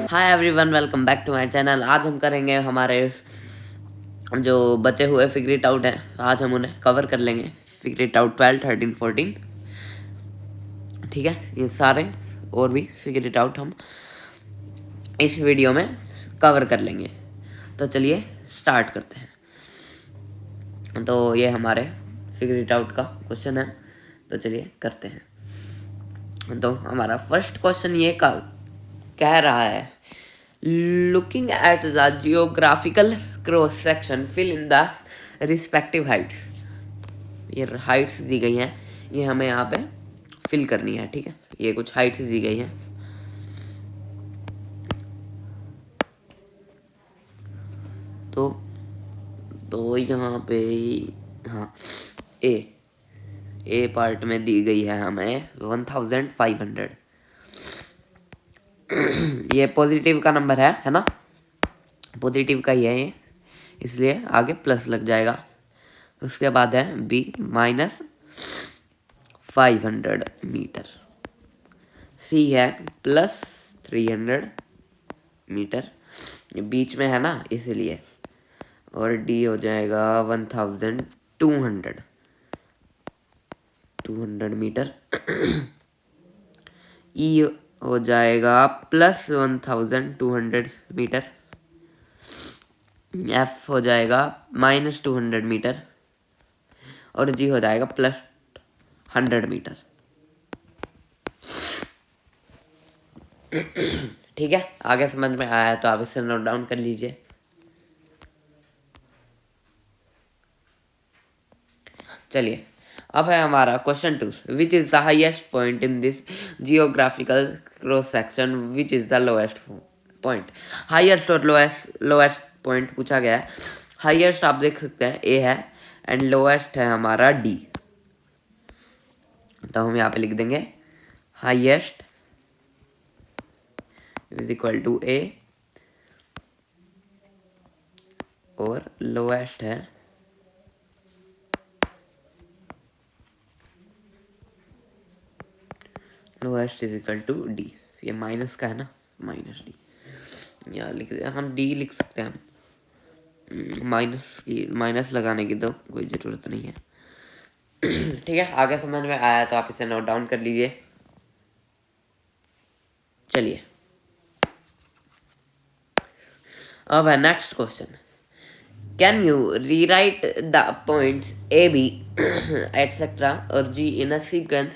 Hi everyone, welcome back to my channel. आज हम करेंगे हमारे जो बचे हुए फिगर इट आउट हैं, आज हम उन्हें कवर कर लेंगे। फिगर इट आउट 12, 13, 14, ठीक है। ये सारे और भी फिगर इट आउट हम इस वीडियो में कवर कर लेंगे। तो चलिए स्टार्ट करते हैं। तो ये हमारे फिगर इट आउट का क्वेश्चन है, तो चलिए करते हैं। तो हमारा फर्स्ट क्वेश्चन ये कह रहा है, looking at the geographical cross section fill in the respective height। ये हाइट्स दी गई हैं, ये हमें यहाँ पे फिल करनी है, ठीक है। ये कुछ हाइट्स दी गई हैं, तो यहाँ पे हाँ ए पार्ट में दी गई है हमें 1500। ये पॉजिटिव का नंबर है ना, पॉजिटिव का ही है ये, इसलिए आगे प्लस लग जाएगा। उसके बाद है बी -500 मीटर, सी है +300 मीटर, ये बीच में है ना इसीलिए, और डी हो जाएगा 1200 मीटर। ई हो जाएगा +1200 मीटर, एफ हो जाएगा -200 मीटर, और जी हो जाएगा +100 मीटर। ठीक है, आगे समझ में आया तो आप इसे नोट डाउन कर लीजिए। चलिए, अब है हमारा question 2, which is the highest point in this geographical cross section, which is the lowest point. Highest और लोएस्ट पॉइंट पूछा गया है। हाईएस्ट आप देख सकते हैं ए है, एंड लोएस्ट है हमारा डी। तो हम यहाँ पे लिख देंगे highest is equal to a, और लोएस्ट है lowest is equal to d. ये माइनस का है ना, -डी, या हम डी लिख सकते हैं। माइनस लगाने की तो कोई ज़रूरत नहीं है। ठीक है, आगे समझ में आया तो आप इसे नोट डाउन कर लीजिए। चलिए, अब है next question, can you rewrite the points a b etcetera और g in a sequence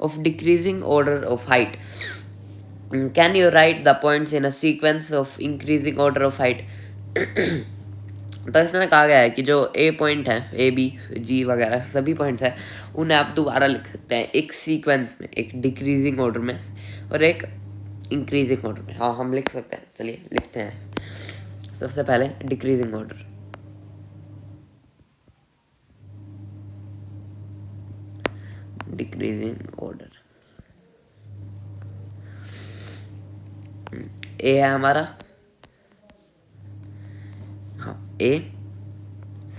of decreasing order of height. Can you write the points in a sequence of increasing order of height. तो इसमें कहा गया है कि जो ए point है, A B जी वगैरह सभी पॉइंट्स हैं, उन्हें आप दोबारा लिख सकते हैं एक सीक्वेंस में, एक डिक्रीजिंग ऑर्डर में और एक इंक्रीजिंग ऑर्डर में। हाँ, हम लिख सकते हैं, चलिए लिखते हैं। सबसे पहले डिक्रीजिंग ऑर्डर, ए है हमारा, हाँ ए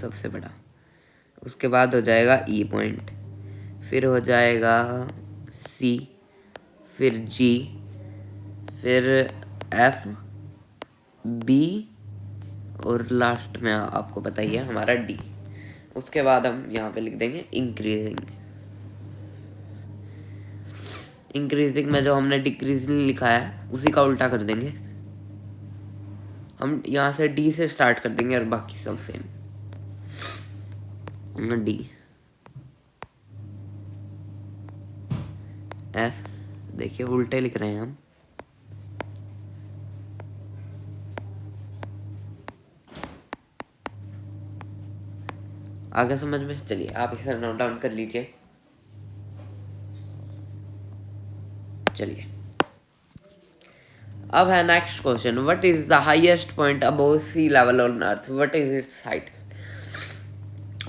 सबसे बड़ा, उसके बाद हो जाएगा ई पॉइंट, फिर हो जाएगा सी, फिर जी, फिर एफ, बी, और लास्ट में आपको पता ही है हमारा डी। उसके बाद हम यहाँ पे लिख देंगे इंक्रीजिंग में जो हमने डिक्रीजिंग लिखा है उसी का उल्टा कर देंगे। हम यहाँ से डी से स्टार्ट कर देंगे और बाकी सब सेम। डी, एफ, देखिए उल्टे लिख रहे हैं हम। आगे समझ में, चलिए आप इसे नोट डाउन कर लीजिए। चलिए, अब है next question, what is the highest point above sea level on earth, what is its height.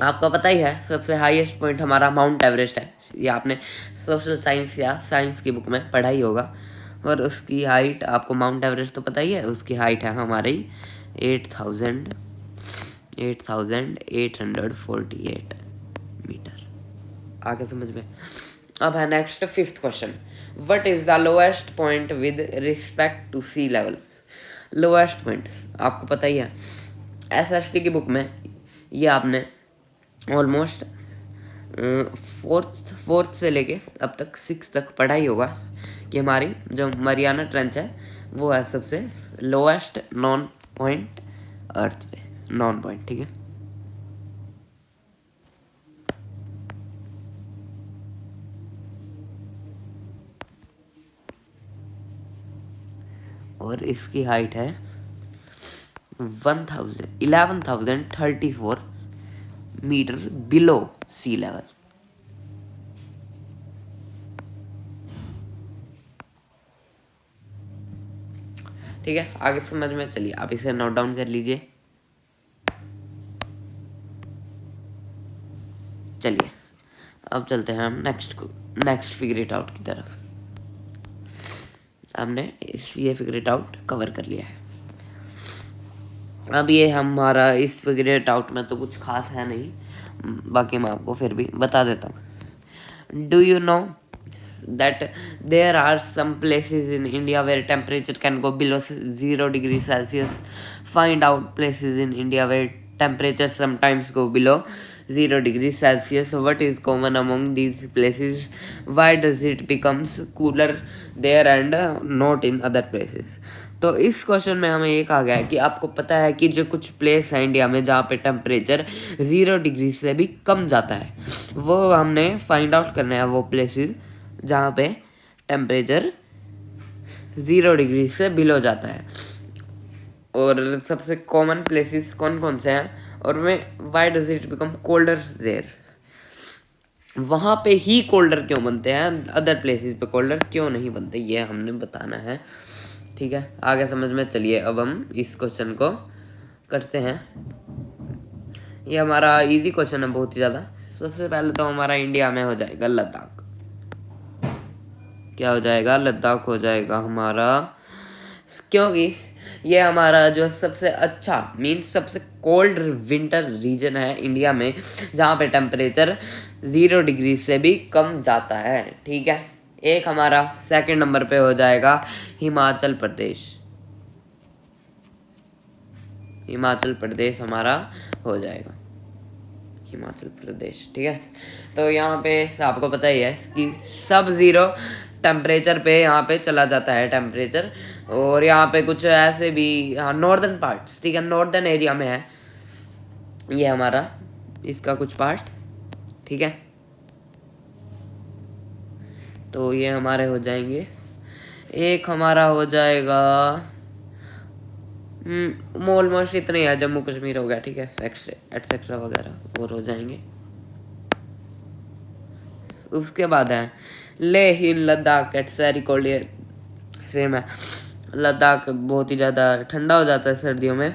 आपको पता ही है सबसे हाईएस्ट पॉइंट हमारा माउंट एवरेस्ट है, ये आपने सोशल साइंस या साइंस की बुक में पढ़ा ही होगा। और उसकी हाइट आपको, माउंट एवरेस्ट तो पता ही है, उसकी हाइट है हमारी 8,848 मीटर। आगे समझ में। अब है next fifth question, what is the lowest point with respect to sea level. Lowest point आपको पता ही है, SST की बुक में ये आपने ऑलमोस्ट फोर्थ से लेके अब तक 6 तक पढ़ा ही होगा कि हमारी जो मरियाना ट्रेंच है वो है सबसे लोएस्ट नॉन पॉइंट अर्थ पे, नॉन पॉइंट, ठीक है। और इसकी हाइट है 11,034 मीटर बिलो सी लेवल। ठीक है, आगे समझ में, चलिए आप इसे नोट डाउन कर लीजिए। चलिए अब चलते हैं हम नेक्स्ट फिगर इट आउट की तरफ। हमने ये फिगर इट आउट कवर कर लिया है। अब ये हमारा इस फिगर इट आउट में तो कुछ खास है नहीं, बाकी मैं आपको फिर भी बता देता हूँ। Do you know that there are some places in India where temperature can go below 0 degrees Celsius? Find out places in India where temperature sometimes go below 0 degrees Celsius. What is common among these places? Why does it becomes cooler there and not in other places? तो इस question में हमें ये कहा गया है कि आपको पता है कि जो कुछ प्लेस है इंडिया में जहाँ पे टेम्परेचर 0 डिग्री से भी कम जाता है, वो हमने फाइंड आउट करना है वो प्लेसेस जहाँ पे टेम्परेचर 0 डिग्री से बिलो जाता है। और सबसे कॉमन प्लेसेस कौन कौन से हैं, और में why does it become colder there, वहाँ पे ही कोल्डर क्यों बनते हैं, अदर प्लेसेस पे कोल्डर क्यों नहीं बनते, ये हमने बताना है। ठीक है, आगे समझ में, चलिए अब हम इस क्वेश्चन को करते हैं। ये हमारा इजी क्वेश्चन है बहुत ही ज़्यादा। सबसे पहले तो हमारा इंडिया में हो जाएगा लद्दाख। क्या हो जाएगा, लद्दाख हो जाएगा हमारा, क्योंकि ये हमारा जो सबसे अच्छा मीन्स सबसे कोल्ड विंटर रीजन है इंडिया में, जहाँ पे टेम्परेचर 0 डिग्री से भी कम जाता है। ठीक है, एक हमारा सेकंड नंबर पे हो जाएगा हिमाचल प्रदेश। हिमाचल प्रदेश हमारा हो जाएगा, हिमाचल प्रदेश। ठीक है, तो यहाँ पे आपको पता ही है कि सब 0 टेम्परेचर पे यहाँ पे चला जाता है टेम्परेचर। और यहाँ पे कुछ ऐसे भी, हाँ, नॉर्दर्न पार्ट्स, ठीक है, नॉर्दर्न एरिया में है ये हमारा, इसका कुछ पार्ट। ठीक है, तो ये हमारे हो जाएंगे, एक हमारा हो जाएगा ऑलमोस्ट इतना ही है, जम्मू कश्मीर हो गया। ठीक है, एटसेट्रा वगैरह और हो जाएंगे। उसके बाद है लेह इन लद्दाख, एट्स वेरी कोल्ड, सेम है, लद्दाख बहुत ही ज़्यादा ठंडा हो जाता है सर्दियों में।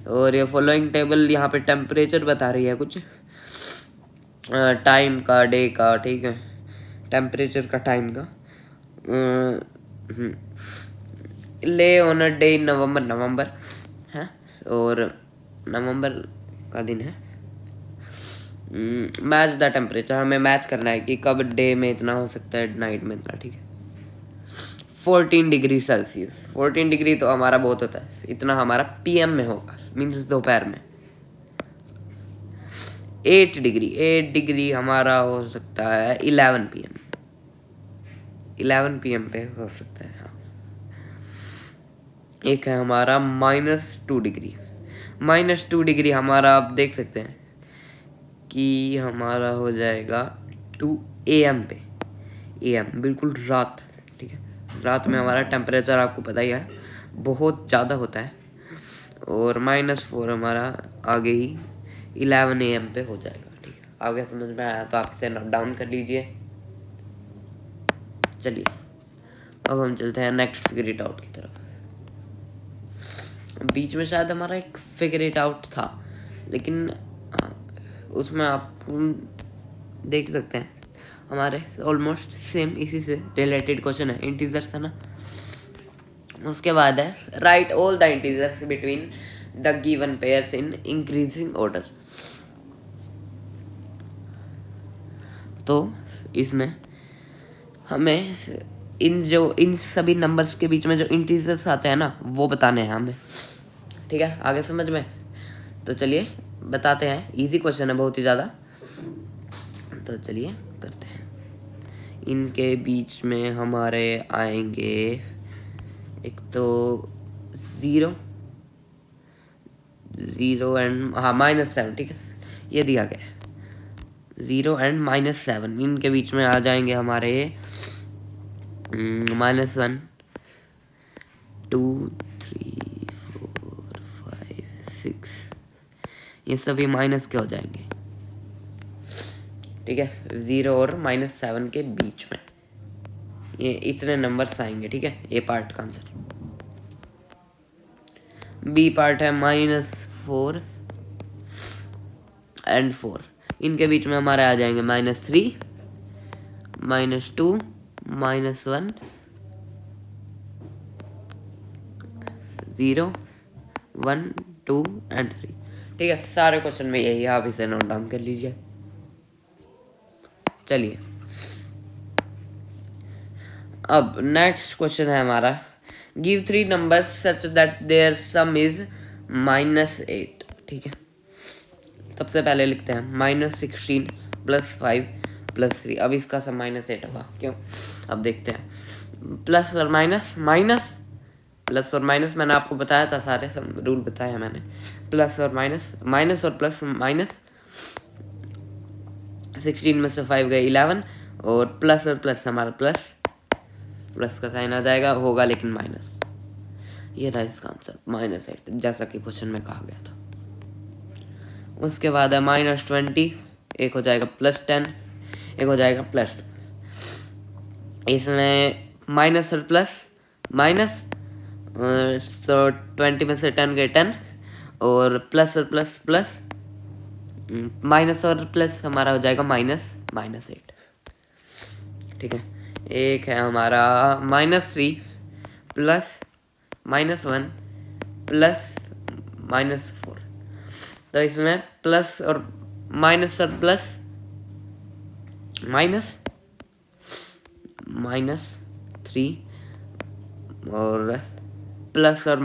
और ये फॉलोइंग टेबल यहाँ पे टेम्परेचर बता रही है कुछ टाइम का, डे का, ठीक है, टेम्परेचर का, टाइम का। ले ऑन अ डे इन नवंबर है, और नवंबर का दिन है। मैच द टेम्परेचर, हमें मैच करना है कि कब डे में इतना हो सकता है, नाइट में इतना। ठीक है, 14 डिग्री सेल्सियस, 14 डिग्री तो हमारा बहुत होता है, इतना हमारा PM में होगा, मीन्स दोपहर में। 8 डिग्री हमारा हो सकता है 11 PM, 11 PM पे हो सकता है। हाँ, एक है हमारा -2 डिग्री, -2 डिग्री हमारा आप देख सकते हैं कि हमारा हो जाएगा 2 AM पे, AM बिल्कुल रात। ठीक है, रात में हमारा टेम्परेचर आपको पता ही है बहुत ज़्यादा होता है। और -4 हमारा आगे ही 11 AM पे हो जाएगा। ठीक है, आगे समझ में आया तो आप इसे नोट डाउन कर लीजिए। चलिए अब हम चलते हैं नेक्स्ट फिगर इट आउट की तरफ। बीच में शायद हमारा एक फिगर इट आउट था, लेकिन उसमें आप देख सकते हैं हमारे ऑलमोस्ट सेम इसी से रिलेटेड क्वेश्चन है, इंटीजर्स है ना। उसके बाद है right all the integers between the given pairs in increasing order. तो इसमें हमें इन सभी नंबर्स के बीच में जो इंटीजर्स आते हैं ना वो बताने हैं हमें। ठीक है, आगे समझ में? तो चलिए बताते हैं, इजी क्वेश्चन है बहुत ही ज़्यादा। तो चलिए करते हैं। इनके बीच में हमारे आएंगे एक तो ज़ीरो एंड -7। ठीक है, ये दिया गया है 0 एंड -7। इनके बीच में आ जाएंगे हमारे -1 2 3 4 5 6। ये सभी माइनस के हो जाएंगे। ठीक है, 0 और -7 के बीच में ये इतने नंबर्स आएंगे। ठीक है, ए पार्ट का आंसर। बी पार्ट है -4 एंड 4। इनके बीच में हमारे आ जाएंगे -3 -2 -1 0 1 2 एंड 3। ठीक है, सारे क्वेश्चन में यही है, आप इसे नोट डाउन कर लीजिए। चलिए अब नेक्स्ट क्वेश्चन है हमारा, give 3 numbers such that their sum is -8। ठीक है, सबसे पहले लिखते हैं -16 +5 +3। अब इसका सम -8 होगा, क्यों? अब देखते हैं। प्लस और माइनस मैंने आपको बताया था, सारे सब रूल बताया है मैंने। प्लस और माइनस और प्लस माइनस। 16 में से 5 गए 11, और प्लस हमारा प्लस का साइन आ जाएगा, होगा लेकिन माइनस। ये रहा इसका आंसर -8, जैसा कि क्वेश्चन में कहा गया था। उसके बाद है -20, एक हो जाएगा +10, एक हो जाएगा +2। इसमें माइनस और प्लस माइनस, तो 20 में से 10 गए 10, और प्लस और प्लस माइनस और प्लस हमारा हो जाएगा -8। ठीक है, एक है हमारा -3 प्लस -1 प्लस -4। तो इसमें प्लस और प्लस -3, और प्लस और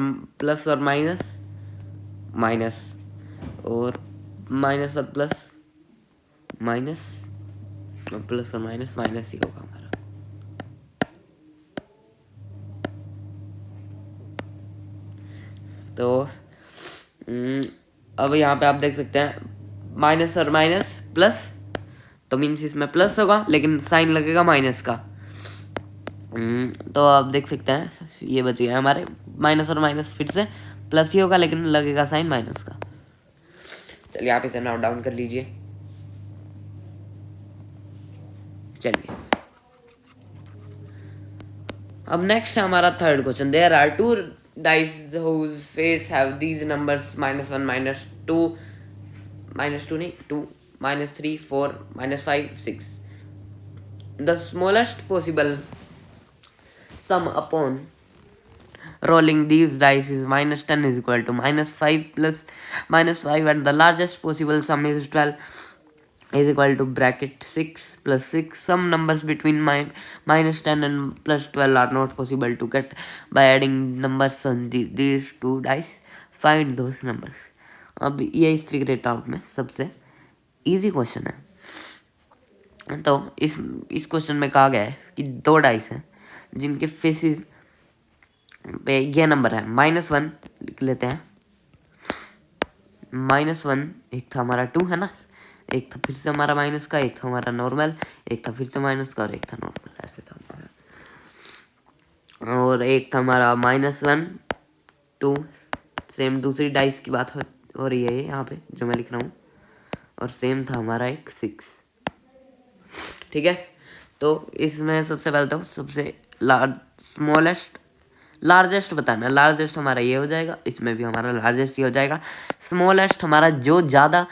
माइनस, और माइनस और प्लस और माइनस ही होगा हमारा। तो अब यहाँ पे आप देख सकते हैं माइनस और माइनस प्लस, तो मीन्स इसमें प्लस होगा लेकिन साइन लगेगा माइनस का। तो आप देख सकते हैं ये बच गया हमारे माइनस और माइनस, फिर से प्लस ही होगा लेकिन लगेगा साइन माइनस का। चलिए आप इसे नोट डाउन कर लीजिए। चलिए अब नेक्स्ट है हमारा third question. There are 2 dice whose face have these numbers -1 -2 -2 नहीं 2 -3 4 -5 6. The smallest possible sum upon rolling these dice is -10 is equal to -5 plus -5, and the largest possible sum is 12 is equal to bracket 6 plus 6. Some numbers between -10 and +12 are not possible to get by adding numbers on these 2 dice. Find those numbers. अब ये इस figure out में सबसे easy question है। तो इस question में कहा गया है कि 2 डाइस हैं जिनके फेसेस पे ये नंबर है -1 लिख लेते हैं। -1 एक था हमारा 2 है ना, एक था फिर से हमारा माइनस का, एक था हमारा नॉर्मल, एक था फिर से माइनस का, और एक था नॉर्मल, ऐसे था हमारा। और एक था हमारा -1 2, सेम दूसरी डाइस की बात हो रही है यहाँ पे जो मैं लिख रहा हूँ, और सेम था हमारा एक 6। ठीक है, तो इसमें सबसे पहले तो सबसे लार्जेस्ट बताना। लार्जेस्ट हमारा ये हो जाएगा, इसमें भी हमारा लार्जेस्ट ये हो जाएगा। स्मॉलेस्ट हमारा जो ज़्यादा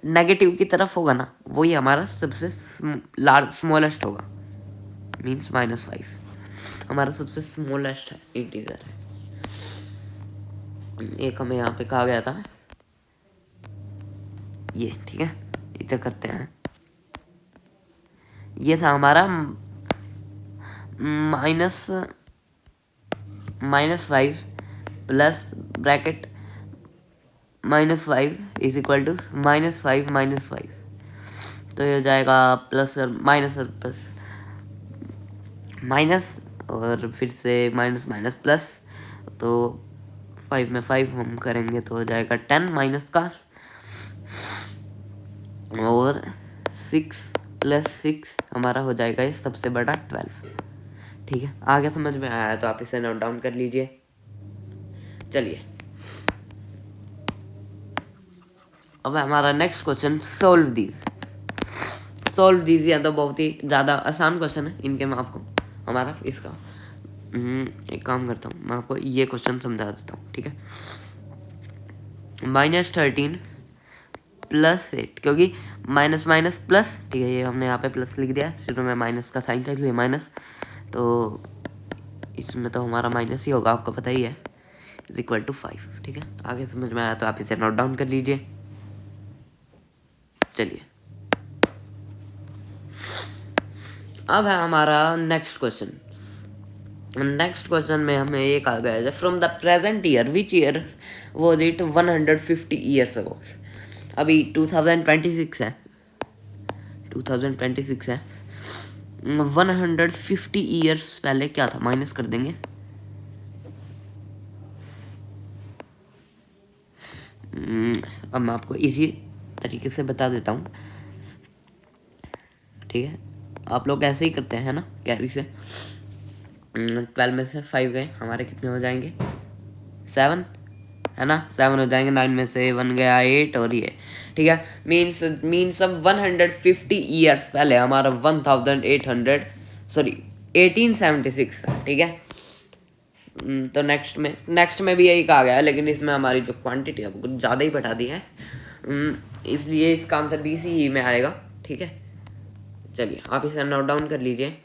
नेगेटिव की तरफ होगा ना वही हमारा सबसे स्मॉलेस्ट होगा, मीन्स -5 हमारा सबसे स्मॉलेस्ट है इंटीजर है। एक हमें यहाँ पे कहा गया था ये। ठीक है, इसे करते हैं। ये था हमारा -5 plus bracket -5 is equal to -5 तो ये हो जाएगा प्लस और माइनस और प्लस माइनस और फिर से माइनस माइनस प्लस, तो 5 में 5 हम करेंगे तो हो जाएगा 10 माइनस का, और 6 + 6 हमारा हो जाएगा ये सबसे बड़ा 12। ठीक है, आगे समझ में आया तो आप इसे नोट डाउन कर लीजिए। चलिए अब हमारा नेक्स्ट क्वेश्चन, सोल्व दीज या तो बहुत ही ज़्यादा आसान क्वेश्चन है, इनके मैं आपको हमारा इसका एक काम करता हूँ, मैं आपको ये क्वेश्चन समझा देता हूँ। ठीक है, -13 + 8, क्योंकि माइनस माइनस प्लस, ठीक है, ये हमने यहाँ पे प्लस लिख दिया, शुरू में माइनस का साइन था इसलिए माइनस, तो इसमें तो हमारा माइनस ही होगा, आपको पता ही है, इज इक्वल टू 5। ठीक है, आगे समझ में आया तो आप इसे नोट डाउन कर लीजिए। चलिए अब है हमारा नेक्स्ट क्वेश्चन में हमें ये कहा गया है, from the present year which year was it 150 years ago. अभी 2026 है, 150 ईयर्स पहले क्या था, माइनस कर देंगे। अब मैं आपको इसी तरीके से बता देता हूँ। ठीक है, आप लोग ऐसे ही करते हैं ना, कैरी से 12 में से 5 गए, हमारे कितने हो जाएंगे, 7 है ना, 7 हो जाएंगे, 9 में से 1 गया 8, और ये ठीक है, मीन्स अब 150 ईयर्स पहले हमारा 1876 था। ठीक है, तो नेक्स्ट में भी यही कहा गया है, लेकिन इसमें हमारी जो क्वांटिटी है वो कुछ ज़्यादा ही बढ़ा दी है, इसलिए इसका आंसर BCE में आएगा। ठीक है, चलिए आप इसे नोट डाउन कर लीजिए।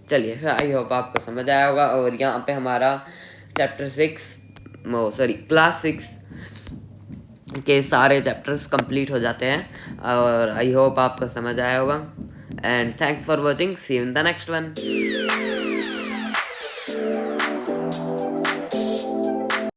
चलिए फिर आई होप आपको समझ आया होगा, और यहाँ पे हमारा क्लास 6 के सारे चैप्टर्स कंप्लीट हो जाते हैं, और आई होप आपको समझ आया होगा, and thanks for watching, see you in the next one.